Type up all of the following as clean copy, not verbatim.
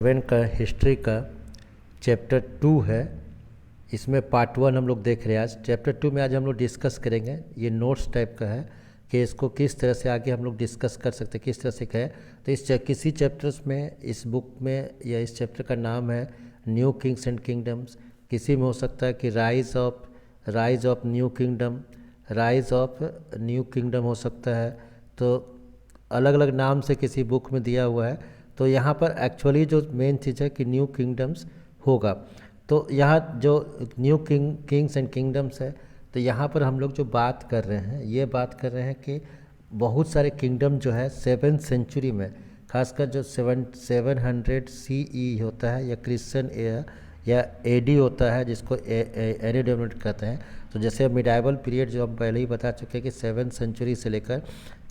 Seven का history का chapter 2 है। इसमें पार्ट 1 हम लोग देख रहे हैं। आज चैप्टर 2 में आज हम लोग डिस्कस करेंगे। ये नोट्स टाइप का है कि इसको किस तरह से आगे हम लोग डिस्कस कर सकते हैं, किस तरह से है। तो किसी चैप्टर्स में इस बुक में या इस चैप्टर का नाम है न्यू किंग्स एंड किंगडम्स। किसी में हो सकता है कि rise of new kingdom, rise of new kingdom हो सकता है। तो अलग अलग नाम से किसी बुक में दिया हुआ है। तो यहाँ पर एक्चुअली जो मेन चीज़ है कि न्यू किंगडम्स होगा। तो यहाँ जो न्यू किंग्स एंड किंगडम्स है, तो यहाँ पर हम लोग जो बात कर रहे हैं, ये बात कर रहे हैं कि बहुत सारे किंगडम जो है 7th सेंचुरी में, खासकर जो 700 CE होता है या क्रिश्चियन या AD होता है, जिसको एनी डेवलपमेंट कहते हैं। तो जैसे मिडाइवल पीरियड जो हम पहले ही बता चुके हैं कि 7th सेंचुरी से लेकर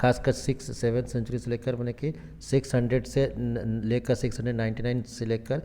खासकर 7th सेंचुरी से लेकर मैंने कि 600 से लेकर 699 से लेकर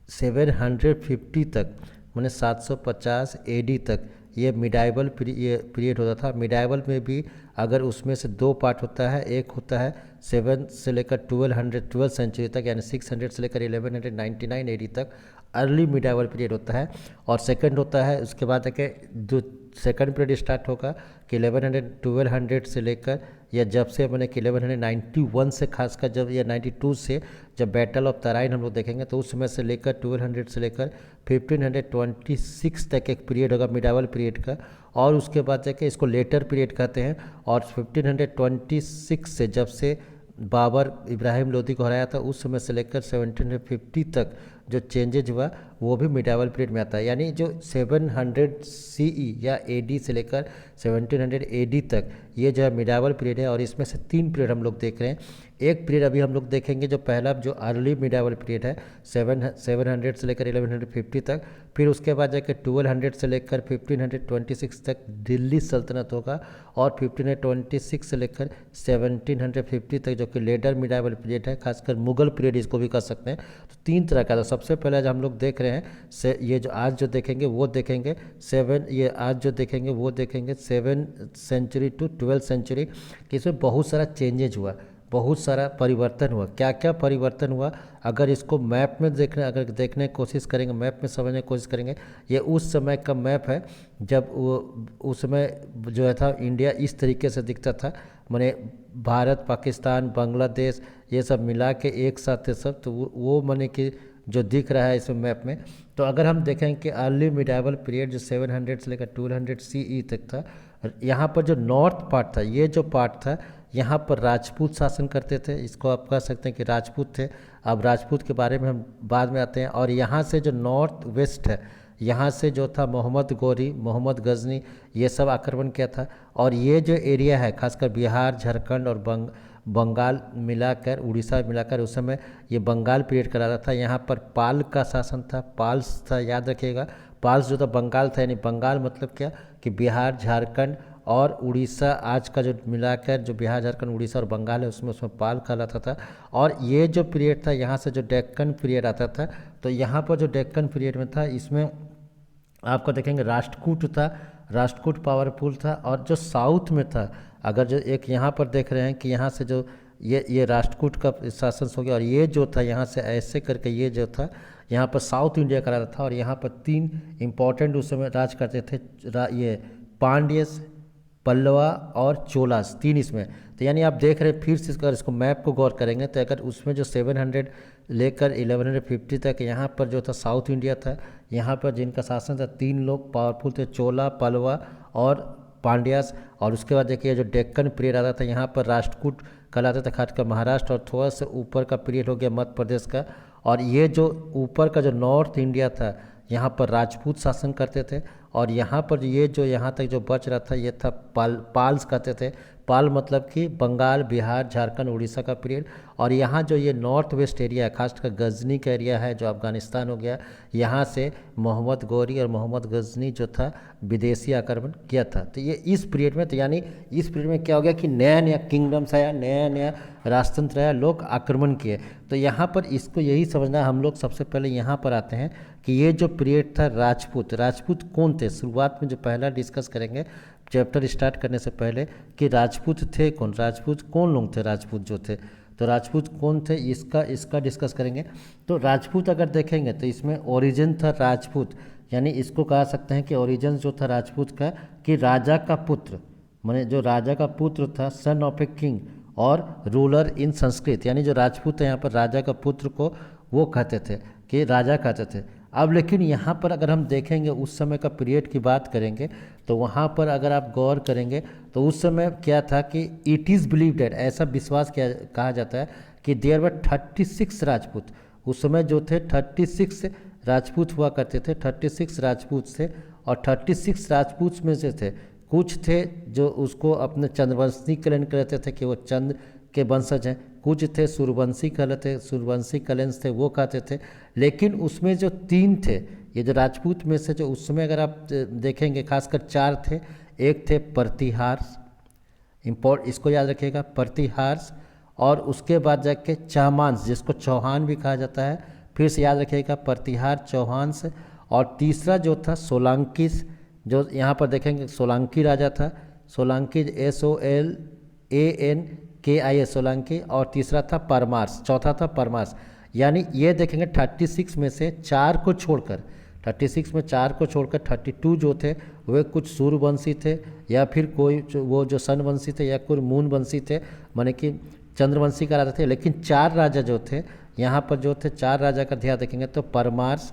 750 तक, मैंने 750 AD तक ये मिडाइवल पीरियड होता था। मिडाइवल में भी अगर उसमें से दो पार्ट होता है, एक होता है 7 से लेकर 1200 सेंचुरी तक, यानी 600 से लेकर 1199 AD तक अर्ली मिडाइवल पीरियड होता है। और सेकंड होता है उसके बाद है कि जो सेकंड पीरियड स्टार्ट होगा कि 1200 से लेकर या जब से मैंने कि 1191 से, खासकर जब या 92 से जब बैटल ऑफ तराइन हम लोग देखेंगे, तो उस समय से लेकर 1200 से लेकर 1526 तक एक पीरियड होगा मिडाइवल पीरियड का। और उसके बाद जाके इसको लेटर पीरियड कहते हैं। और 1526 से जब से बाबर इब्राहिम लोदी को हराया था, उस समय से लेकर 1750 तक जो चेंजेज हुआ वो भी मिडाइवल पीरियड में आता है। यानी जो 700 CE या AD से लेकर 1700 AD तक ये जो है मिडाइवल पीरियड है। और इसमें से 3 पीरियड हम लोग देख रहे हैं। एक पीरियड अभी हम लोग देखेंगे जो पहला जो अर्ली मिडाइवल पीरियड है 700 से लेकर 1150 तक। फिर उसके बाद जाकर 1200 से लेकर 1526 तक दिल्ली सल्तनत होगा। और 1526 से लेकर 1750 तक जो कि लेटर मिडाइवल पीरियड है, खासकर मुगल पीरियड इसको भी कह सकते हैं। तो 3 तरह का। तो सबसे पहले जो हम लोग देख रहे हैं ये जो आज जो देखेंगे वो देखेंगे 7 सेंचुरी टू 12th सेंचुरी। इसमें बहुत सारा चेंजेज हुआ, बहुत सारा परिवर्तन हुआ। क्या क्या परिवर्तन हुआ अगर इसको मैप में अगर देखने की कोशिश करेंगे, मैप में समझने की कोशिश करेंगे। ये उस समय का मैप है जब उस समय जो है था इंडिया इस तरीके से दिखता था, माने भारत, पाकिस्तान, बांग्लादेश ये सब मिला के एक साथ थे सब। तो वो माने कि जो दिख रहा है इसमें मैप में। तो अगर हम देखें कि अर्ली मिडाइवल पीरियड जो 700 से लेकर 1200 CE तक था, यहाँ पर जो नॉर्थ पार्ट था, ये जो पार्ट था यहाँ पर राजपूत शासन करते थे। इसको आप कह सकते हैं कि राजपूत थे। अब राजपूत के बारे में हम बाद में आते हैं। और यहाँ से जो नॉर्थ वेस्ट है, यहाँ से जो था मोहम्मद गौरी, मोहम्मद गजनी, ये सब आक्रमण किया था। और ये जो एरिया है खासकर बिहार, झारखंड और बंगाल मिलाकर, उड़ीसा मिलाकर, उस समय ये बंगाल पीरियड कराता था। यहाँ पर पाल का शासन था, पाल्स था, याद रखिएगा। पाल्स जो था बंगाल था, यानी बंगाल मतलब क्या कि बिहार, झारखंड और उड़ीसा, आज का जो मिलाकर जो बिहार, झारखंड, उड़ीसा और बंगाल है उसमें पाल कहलाता था। और ये जो पीरियड था, यहाँ से जो डेक्कन पीरियड आता था, तो यहाँ पर जो डेक्कन पीरियड में था, इसमें आपको देखेंगे राष्ट्रकूट था, राष्ट्रकूट पावरफुल था। और जो साउथ में था, अगर जो एक यहाँ पर देख रहे हैं कि यहाँ से जो ये राष्ट्रकूट का शासन हो गया। और ये जो था यहाँ से ऐसे करके ये जो था यहाँ पर साउथ इंडिया का राजा था। और यहाँ पर 3 इम्पॉर्टेंट उस समय राज करते थे, ये पांड्यस, पल्लवा और चोलास, 3 इसमें। तो यानी आप देख रहे हैं फिर से अगर इसको मैप को गौर करेंगे तो अगर उसमें जो 700 लेकर 1150 तक यहाँ पर जो था साउथ इंडिया था, यहाँ पर जिनका शासन था 3 लोग पावरफुल थे, चोला, पल्लवा और पांड्यास। और उसके बाद देखिए जो डेक्कन पीरियड आता था, यहाँ पर राष्ट्रकूट कहलाता था, खासकर महाराष्ट्र। और थोड़ा सा ऊपर का पीरियड हो गया मध्य प्रदेश का। और ये जो ऊपर का जो नॉर्थ इंडिया था, यहाँ पर राजपूत शासन करते थे। और यहाँ पर ये जो यहाँ तक जो बच रहा था ये था पाल्स कहते थे। पाल मतलब कि बंगाल, बिहार, झारखंड, उड़ीसा का पीरियड। और यहाँ जो ये नॉर्थ वेस्ट एरिया है, खासकर गजनी का एरिया है जो अफगानिस्तान हो गया, यहाँ से मोहम्मद गौरी और मोहम्मद गजनी जो था विदेशी आक्रमण किया था। तो ये इस पीरियड में, तो यानी इस पीरियड में क्या हो गया कि नया नया किंगडम्स आया, नया नया राजतंत्र आया, लोग आक्रमण किए। तो यहाँ पर इसको यही समझना, हम लोग सबसे पहले यहाँ पर आते हैं कि ये जो पीरियड था राजपूत कौन थे। शुरुआत में जो पहला डिस्कस करेंगे चैप्टर स्टार्ट करने से पहले कि राजपूत थे कौन, राजपूत कौन लोग थे, राजपूत जो थे। तो राजपूत कौन थे इसका इसका डिस्कस करेंगे। तो राजपूत अगर देखेंगे तो इसमें ओरिजिन था राजपूत, यानी इसको कह सकते हैं कि ओरिजिन जो था राजपूत का कि राजा का पुत्र, माने जो राजा का पुत्र था, सन ऑफ ए किंग और रूलर इन संस्कृत, यानी जो राजपूत है यहाँ पर राजा का पुत्र को वो कहते थे कि राजा कहते थे। अब लेकिन यहाँ पर अगर हम देखेंगे उस समय का पीरियड की बात करेंगे तो वहाँ पर अगर आप गौर करेंगे तो उस समय क्या था कि इट इज़ बिलीव डेट, ऐसा विश्वास किया कहा जाता है कि देयर वर 36 राजपूत। उस समय जो थे 36 राजपूत हुआ करते थे, 36 राजपूत थे और 36 राजपूत में से थे कुछ थे जो उसको अपने चंद्रवंशी क्लेम करते थे कि वो चंद्र के वंशज हैं, कुछ थे सूर्यवंशी कहते, सूर्यवंशी कलेंस थे वो कहते थे। लेकिन उसमें जो 3 थे, ये जो राजपूत में से जो उस समय अगर आप देखेंगे खासकर 4 थे। एक थे प्रतिहार्स, इसको याद रखिएगा, प्रतिहार्स, और उसके बाद जाके चाहमांस जिसको चौहान भी कहा जाता है, फिर से याद रखिएगा प्रतिहार चौहान, और तीसरा जो था सोलांकिस, जो यहाँ पर देखेंगे सोलंकी राजा था, सोलंकी SOLANKIS सोलंकी, और तीसरा था परमार्स, चौथा था परमार्स। यानी ये देखेंगे 36 में से 4 को छोड़कर, 36 में 4 को छोड़कर 32 जो थे वे कुछ सूर्यवंशी थे या फिर कोई वो जो सनवंशी थे या कोई मूनवंशी थे, माने कि चंद्रवंशी का राजा थे। लेकिन 4 राजा जो थे यहाँ पर जो थे 4 राजा का ध्यान देखेंगे तो परमार्स,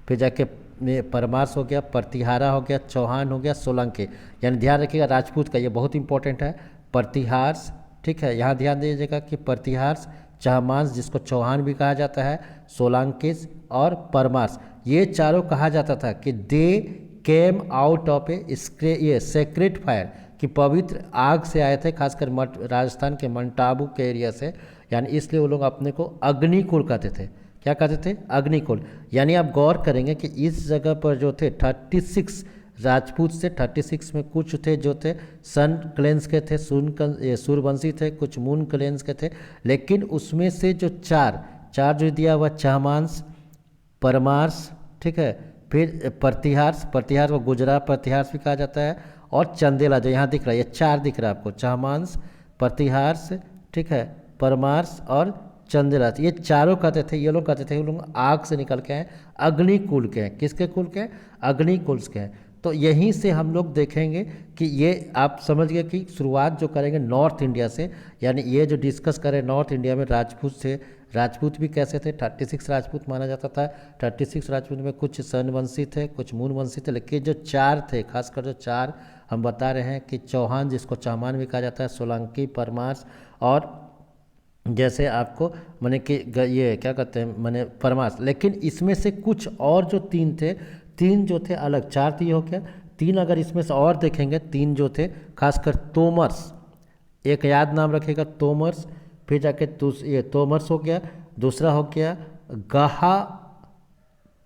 फिर जाके परमार्स हो गया, प्रतिहारा हो गया, चौहान हो गया, सोलंकी। यानी ध्यान रखिएगा राजपूत का ये बहुत इंपॉर्टेंट है, प्रतिहार्स, ठीक है, यहाँ ध्यान दीजिएगा कि प्रतिहार्स, चाहमांस जिसको चौहान भी कहा जाता है, सोलंकिस और परमार्स, ये चारों कहा जाता था कि दे केम आउट ऑफ ये सेक्रेट फायर, कि पवित्र आग से आए थे, खासकर राजस्थान के मंटाबू के एरिया से। यानी इसलिए वो लोग अपने को अग्निकुल कहते थे। क्या कहते थे? अग्निकुल। यानी आप गौर करेंगे कि इस जगह पर जो थे 36 राजपूत से 36 में कुछ थे जो थे सन क्लेंस के थे, सूर्यवंशी थे, कुछ मून क्लेंस के थे। लेकिन उसमें से जो चार जो दिया हुआ चाहमांस, परमार्स, ठीक है, फिर प्रतिहार्स को गुजरात प्रतिहार्स भी कहा जाता है, और चंदेला जो यहाँ दिख रहा है, ये 4 दिख रहा है आपको, चाहमांस, प्रतिहार्स, ठीक है, परमार्स और चंदेला, ये चारों कहते थे, ये लोग कहते थे ये लोग आग से निकल के हैं, अग्निकुल के हैं। किसके कुल के हैं? अग्निकुल के हैं। तो यहीं से हम लोग देखेंगे कि ये आप समझ गए कि शुरुआत जो करेंगे नॉर्थ इंडिया से, यानी ये जो डिस्कस करें नॉर्थ इंडिया में राजपूत से, राजपूत भी कैसे थे? 36 राजपूत माना जाता था। 36 राजपूत में कुछ सनवंशी थे, कुछ मूनवंशी थे, लेकिन जो 4 थे, खासकर जो 4 हम बता रहे हैं कि चौहान जिसको चाहमान भी कहा जाता है, सोलंकी, परमार्स और जैसे आपको माने कि ये क्या कहते हैं माने परमार्स। लेकिन इसमें से कुछ और जो 3 थे, 3 जो थे अलग, 4 तो ये हो गया, 3 अगर इसमें से और देखेंगे 3 जो थे खासकर तोमर्स, एक याद नाम रखेगा तोमर्स, फिर जाके ये तोमर्स हो गया, दूसरा हो गया गाहा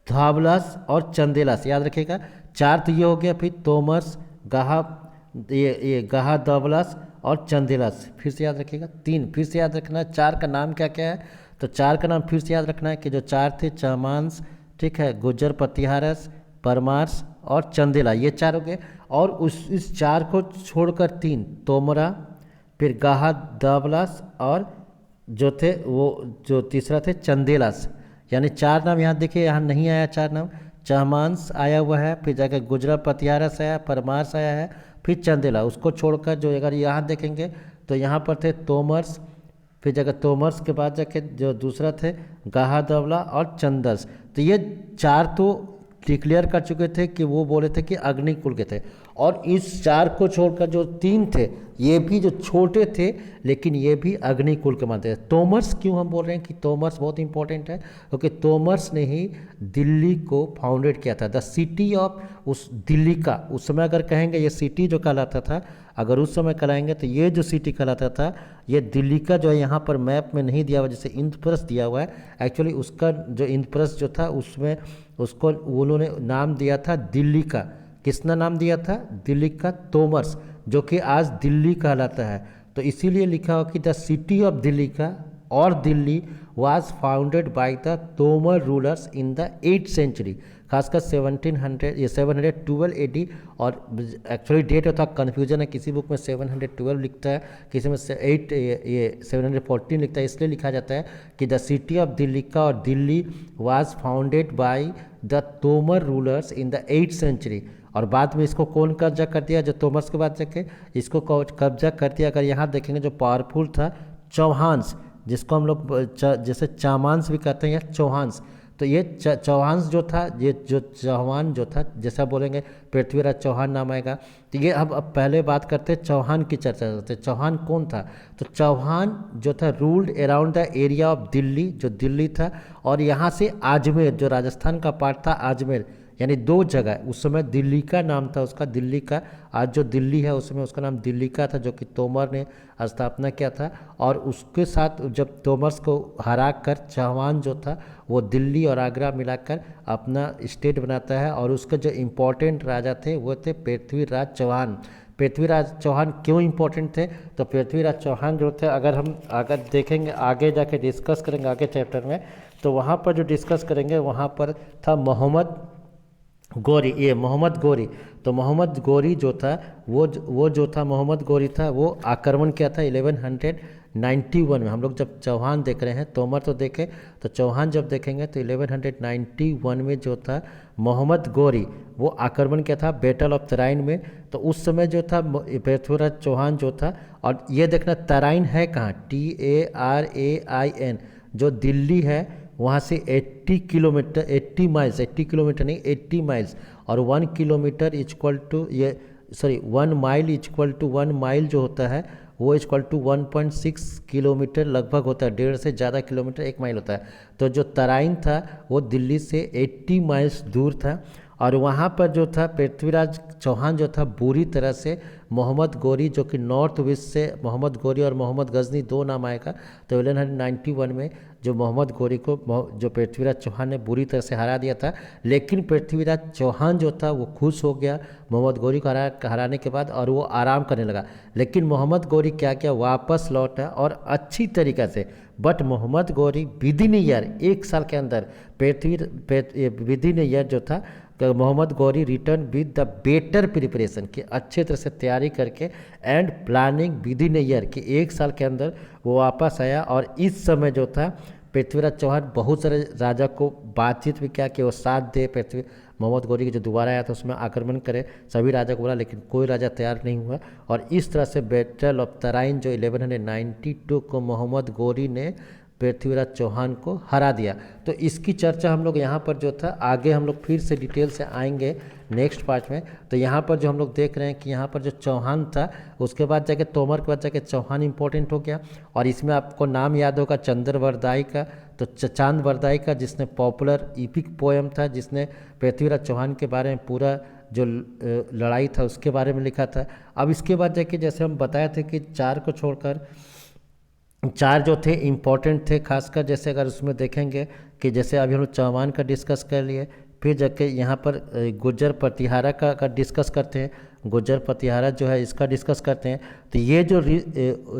धावलास और चंदेलास, याद रखेगा 4 तो ये हो गया, फिर तोमर्स, गाहा, ये गाहा धावलास और चंदेलास, फिर से याद रखिएगा 3, फिर से याद रखना है 4 का नाम क्या क्या है। तो 4 का नाम फिर से याद रखना है कि जो 4 थे चाहमांस, ठीक है, गुज्जर प्रतिहारस, परमार्स और चंदेला, ये 4 हो गए। और इस 4 को छोड़कर 3 तोमरा, फिर गाहा दावलास और जो थे वो जो तीसरा थे चंदेलास। यानी 4 नाम यहाँ देखिए, यहाँ नहीं आया 4 नाम, चाहमांस आया हुआ है, फिर जाकर गुजरात प्रतिहारस आया, परमार्स आया है, फिर चंदेला। उसको छोड़कर जो अगर यहाँ देखेंगे तो यहाँ पर थे तोमर्स, फिर जगह तोमर्स के बाद जाके जो दूसरा थे गाहा दवला और चंदस। तो ये 4 तो डिक्लेयर कर चुके थे कि वो बोले थे कि अग्निकुल के थे। और इस 4 को छोड़कर जो 3 थे ये भी जो छोटे थे लेकिन ये भी अग्निकुल के मानते हैं। तोमर्स क्यों हम बोल रहे हैं कि तोमर्स बहुत इंपॉर्टेंट है, क्योंकि तोमर्स ने ही दिल्ली को फाउंडेड किया था, द सिटी ऑफ उस दिल्ली का। उस समय अगर कहेंगे ये सिटी जो कहलाता था, अगर उस समय कहलाएंगे तो ये जो सिटी कहलाता था ये दिल्ली का जो है यहाँ पर मैप में नहीं दिया हुआ, जैसे इंद्रप्रस्थ दिया हुआ है, एक्चुअली उसका जो इंद्रप्रस्थ जो था उसमें उसको उन्होंने नाम दिया था दिल्ली का। किसने नाम दिया था? दिल्ली का तोमर्स, जो कि आज दिल्ली कहलाता है। तो इसीलिए लिखा हो कि द सिटी ऑफ दिल्ली का, और Delhi was founded by the Tomar rulers in the 8th century, खासकर 712 AD। और एक्चुअली डेट होता कन्फ्यूजन है, किसी बुक में 712 लिखता है, किसी में 714 लिखता है। इसलिए लिखा जाता है कि द सिटी ऑफ दिल्ली का और Delhi was founded by the Tomar rulers in the 8th century. और बाद में इसको कौन कब्जा कर दिया, जो तोमर्स के बाद जाके इसको कब्जा कर दिया। अगर यहाँ देखेंगे जो पावरफुल था चौहान्स, जिसको हम लोग जैसे चामांस भी कहते हैं या चौहान्स, तो ये चौहान्स जो था, ये जो चौहान जो था, जैसा बोलेंगे पृथ्वीराज चौहान नाम आएगा। तो ये अब पहले बात करते हैं चौहान की चर्चा करते हैं। चौहान कौन था, तो चौहान जो था ruled around the area of Delhi, जो दिल्ली था, और यहाँ से आजमेर, जो राजस्थान का पार्ट था आजमेर, यानी दो जगह। उस समय दिल्ली का नाम था उसका, दिल्ली का, आज जो दिल्ली है उसमें उसका नाम दिल्ली का था, जो कि तोमर ने स्थापना किया था। और उसके साथ जब तोमर्स को हरा कर चौहान जो था वो दिल्ली और आगरा मिलाकर अपना स्टेट बनाता है। और उसके जो इम्पोर्टेंट राजा थे वो थे पृथ्वीराज चौहान। पृथ्वीराज चौहान क्यों इम्पोर्टेंट थे, तो पृथ्वीराज चौहान जो थे, अगर देखेंगे आगे जाके डिस्कस करेंगे आगे चैप्टर में, तो वहाँ पर जो डिस्कस करेंगे वहाँ पर था मोहम्मद गौरी, ये मोहम्मद गौरी। तो मोहम्मद गौरी जो था वो जो था मोहम्मद गौरी था, वो आक्रमण किया था 1191 में। हम लोग जब चौहान देख रहे हैं, तोमर तो देखे, तो चौहान जब देखेंगे तो 1191 में जो था मोहम्मद गौरी वो आक्रमण किया था बैटल ऑफ तराइन में। तो उस समय जो था पृथ्वीराज चौहान जो था, और ये देखना तराइन है कहाँ, TARAIN, जो दिल्ली है वहाँ से 80 किलोमीटर, 80 माइल्स, 80 किलोमीटर नहीं 80 माइल्स, और 1 kilometre equal to 1 mile equal to 1 mile जो होता है वो इक्वल टू 1.6 किलोमीटर लगभग होता है, 1.5 से ज़्यादा किलोमीटर 1 माइल होता है। तो जो तराइन था वो दिल्ली से 80 माइल्स दूर था। और वहाँ पर जो था पृथ्वीराज चौहान जो था बुरी तरह से मोहम्मद गौरी, जो कि नॉर्थ वेस्ट से मोहम्मद गौरी और मोहम्मद गजनी दो नाम आएगा, तो 1191 में जो मोहम्मद गौरी को जो पृथ्वीराज चौहान ने बुरी तरह से हरा दिया था। लेकिन पृथ्वीराज चौहान जो था वो खुश हो गया मोहम्मद गौरी को हराने के बाद, और वो आराम करने लगा। लेकिन मोहम्मद गौरी क्या किया, वापस लौटा और अच्छी तरीक़े से। But Mohammad Ghori within year, 1 साल के अंदर विदिन ईयर जो था Mohammad Ghori return with the better preparation, कि अच्छे तरह से तैयारी करके एंड प्लानिंग विदिन ईयर, कि 1 साल के अंदर वो वापस आया। और इस समय जो था पृथ्वीराज चौहान बहुत सारे राजा को बातचीत भी किया कि वो साथ दे मोहम्मद गौरी की जो दोबारा आया था उसमें आक्रमण करे, सभी राजा को बोला, लेकिन कोई राजा तैयार नहीं हुआ। और इस तरह से बैटल ऑफ तराइन जो 1192 को मोहम्मद गौरी ने पृथ्वीराज चौहान को हरा दिया। तो इसकी चर्चा हम लोग यहाँ पर जो था आगे हम लोग फिर से डिटेल से आएंगे नेक्स्ट पार्ट में। तो यहाँ पर जो हम लोग देख रहे हैं कि यहाँ पर जो चौहान था, उसके बाद जाके तोमर के बाद जाके चौहान इंपॉर्टेंट हो गया। और इसमें आपको नाम याद होगा चंद्रवरदाई का, तो चांद वरदाई का, जिसने पॉपुलर इपिक पोएम था, जिसने पृथ्वीराज चौहान के बारे में पूरा जो लड़ाई था उसके बारे में लिखा था। अब इसके बाद जाके जैसे हम बताए थे कि 4 को छोड़कर 4 जो थे इम्पॉर्टेंट थे, खासकर जैसे अगर उसमें देखेंगे कि जैसे अभी हम लोग चौहान का डिस्कस कर लिए, फिर जाके यहाँ पर गुर्जर प्रतिहारा का डिस्कस करते हैं, गुर्जर प्रतिहारा जो है इसका डिस्कस करते हैं। तो ये जो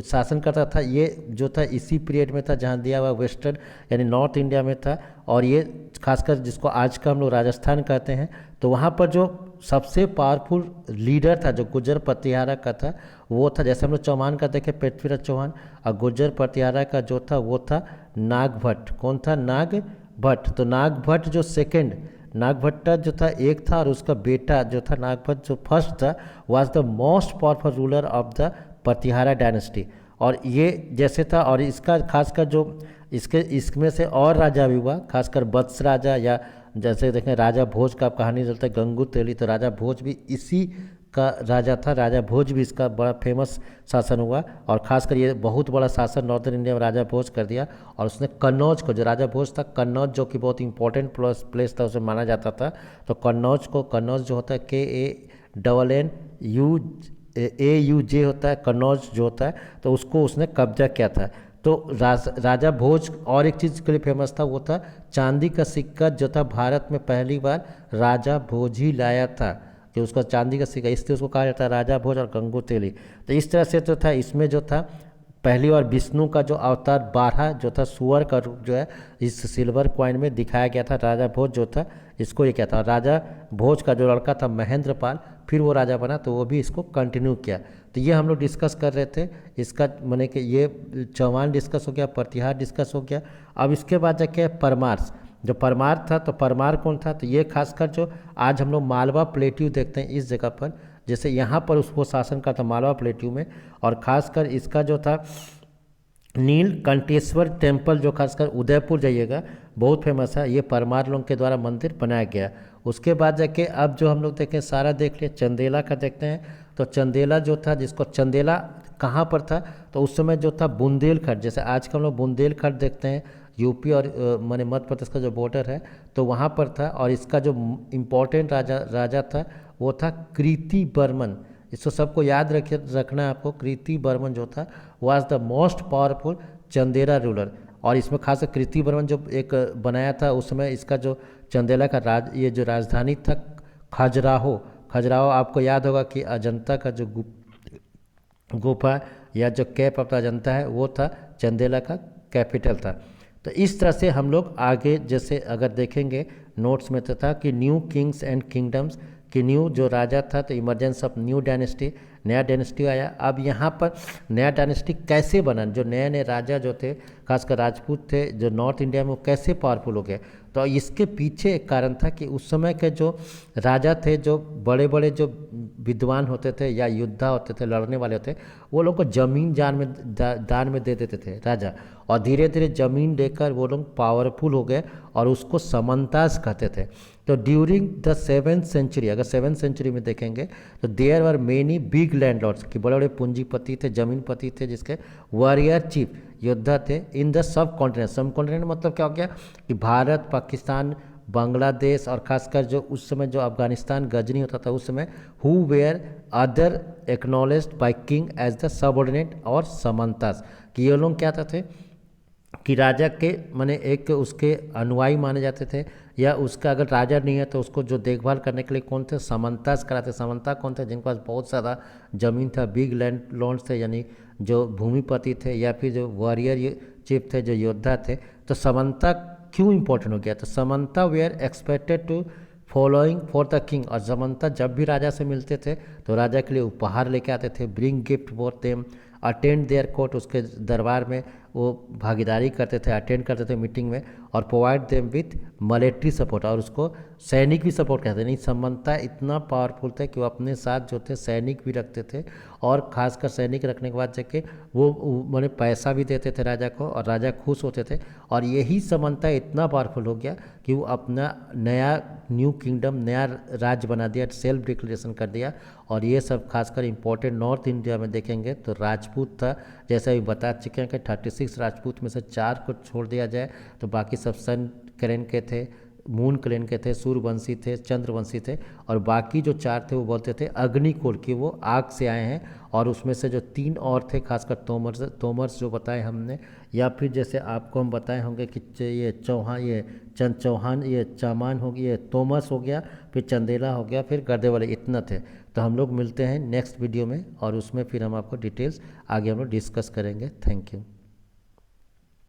शासन करता था ये जो था इसी पीरियड में था जहाँ दिया हुआ वेस्टर्न यानी नॉर्थ इंडिया में था। और ये खासकर जिसको आज का हम लोग राजस्थान कहते हैं, तो वहाँ पर जो सबसे पावरफुल लीडर था जो गुर्जर प्रतिहारा का था वो था, जैसे हम लोग चौहान का देखे पृथ्वीराज चौहान, और गुर्जर प्रतिहारा का जो था वो था नागभट्ट। कौन था, नागभट्ट। तो नागभट्ट जो सेकंड, नागभट्ट जो था एक था, और उसका बेटा जो था नागभट्ट जो फर्स्ट था was the most powerful ruler of the Pratihara dynasty. और ये जैसे था, और इसका खासकर जो इसमें से और राजा भी हुआ, खासकर वत्स राजा, या जैसे देखें राजा भोज का आप कहानी चलता है गंगू तेली, तो राजा भोज भी इसी का राजा था। राजा भोज भी इसका बड़ा फेमस शासन हुआ, और खासकर ये बहुत बड़ा शासन नॉर्दर्न इंडिया में राजा भोज कर दिया। और उसने कन्नौज को, जो राजा भोज था कन्नौज जो कि बहुत इंपॉर्टेंट प्लेस था उसे माना जाता था, तो कन्नौज जो होता है KANNUJ होता है, कन्नौज जो होता है, तो उसको उसने कब्जा किया था। तो राजा भोज और एक चीज़ के लिए फेमस था, वो था चांदी का सिक्का जो था भारत में पहली बार राजा भोज ही लाया था, कि उसका चांदी का सिक्का, इसलिए उसको कहा जाता है राजा भोज और गंगू तेली। तो इस तरह से जो था इसमें जो था पहली बार विष्णु का जो अवतार 12 जो था सुअर का रूप जो है इस सिल्वर कॉइन में दिखाया गया था। राजा भोज जो था इसको ये क्या था, राजा भोज का जो लड़का था महेंद्रपाल फिर वो राजा बना, तो वो भी इसको कंटिन्यू किया। तो ये हम लोग डिस्कस कर रहे थे, इसका माने कि ये चौहान डिस्कस हो गया, प्रतिहार डिस्कस हो गया। अब इसके बाद जाके परमार, जो परमार था तो परमार कौन था, तो ये खासकर जो आज हम लोग मालवा प्लेट्यू देखते हैं इस जगह पर, जैसे यहाँ पर उसको शासन का था मालवा प्लेट्यू में, और खासकर इसका जो था नीलकंठेश्वर टेम्पल जो खासकर उदयपुर जाइएगा बहुत फेमस है, ये परमार लोगों के द्वारा मंदिर बनाया गया। उसके बाद जाके अब जो हम लोग देखें सारा देख लिए, चंदेला का देखते हैं। तो चंदेला जो था, जिसको चंदेला कहाँ पर था, तो उस समय जो था बुंदेलखंड, जैसे आज का हम लोग बुंदेलखंड देखते हैं यूपी और माने मध्य प्रदेश का जो बॉर्डर है, तो वहाँ पर था। और इसका जो इम्पोर्टेंट राजा था वो था कृति बर्मन। इसको सबको याद रखना है आपको। कृति बर्मन जो था was the most powerful Chandela ruler. और इसमें खास कृति बर्मन जो एक बनाया था उस समय, इसका जो चंदेला का ये जो राजधानी था खजुराहो। खजुराहो आपको याद होगा कि अजंता का जो गुफा या जो कैप ऑफ अजंता है वो था चंदेला का कैपिटल था। तो इस तरह से हम लोग आगे जैसे अगर देखेंगे नोट्स में तो था कि न्यू किंग्स एंड किंगडम्स, कि न्यू जो राजा था तो इमरजेंस ऑफ न्यू डायनेस्टी, नया डायनेस्टी आया। अब यहाँ पर नया डायनेस्टी कैसे बना, जो नए नए राजा जो थे खासकर राजपूत थे जो नॉर्थ इंडिया में, वो कैसे पावरफुल हो गए। तो इसके पीछे एक कारण था कि उस समय के जो राजा थे, जो बड़े बड़े जो विद्वान होते थे या योद्धा होते थे, लड़ने वाले होते, वो लोग को ज़मीन दान में दे देते थे राजा, और धीरे धीरे ज़मीन देकर वो लोग पावरफुल हो गए और उसको समन्तास कहते थे। तो ड्यूरिंग द 7th सेंचुरी, अगर 7th सेंचुरी में देखेंगे तो there were many big landlords, कि बड़े बड़े पूंजीपति थे, जमीनपति थे, जिसके वॉरियर चीफ योद्धा थे इन द सब कॉन्टिनेंट। सब कॉन्टिनेंट मतलब क्या हो गया कि भारत, पाकिस्तान, बांग्लादेश और खासकर जो उस समय जो अफगानिस्तान गजनी होता था उस समय, who were other acknowledged by king as the subordinate और समंतास, कि ये लोग क्या थे कि राजा के माने एक उसके अनुयायी माने जाते थे, या उसका अगर राजा नहीं है तो उसको जो देखभाल करने के लिए कौन थे, समंतास कराते। समंता कौन थे, जिनके पास बहुत ज़्यादा ज़मीन था, बिग लैंड लॉर्ड्स थे, यानी जो भूमिपति थे या फिर जो वॉरियर चीफ थे, जो योद्धा थे। तो समंता क्यों इंपॉर्टेंट हो गया, तो samanta were expected to following for the king. और समंता जब भी राजा से मिलते थे तो राजा के लिए उपहार लेके आते थे, bring gift for them, attend their court, उसके दरबार में वो भागीदारी करते थे, अटेंड करते थे मीटिंग में, और provide them with military support, और उसको सैनिक भी सपोर्ट करते थे। नहीं, समंता इतना पावरफुल थे कि वो अपने साथ जो थे सैनिक भी रखते थे, और खासकर सैनिक रखने के बाद जाके वो मैंने पैसा भी देते थे राजा को, और राजा खुश होते थे। और यही समंता इतना पावरफुल हो गया कि वो अपना नया न्यू किंगडम, नया राज्य बना दिया, सेल्फ डिक्लेरेशन कर दिया। और ये सब खासकर इम्पोर्टेंट नॉर्थ इंडिया में देखेंगे तो राजपूत था, जैसे अभी बता चुके हैं कि 36 राजपूत में से 4 को छोड़ दिया जाए तो बाकी सब सन क्लेन के थे, मून क्लेन के थे, सूर्यवंशी थे, चंद्रवंशी थे, और बाकी जो 4 थे वो बोलते थे अग्निकुल, की वो आग से आए हैं। और उसमें से जो 3 और थे खासकर तोमर्स जो बताए हमने, या फिर जैसे आपको हम बताए होंगे कि ये चौहान, ये चंद चौहान, ये चामान हो गया, ये तोमस हो गया, फिर चंदेला हो गया, फिर गर्दे वाले, इतना थे। तो हम लोग मिलते हैं नेक्स्ट वीडियो में, और उसमें फिर हम आपको डिटेल्स आगे हम लोग डिस्कस करेंगे। Thank you.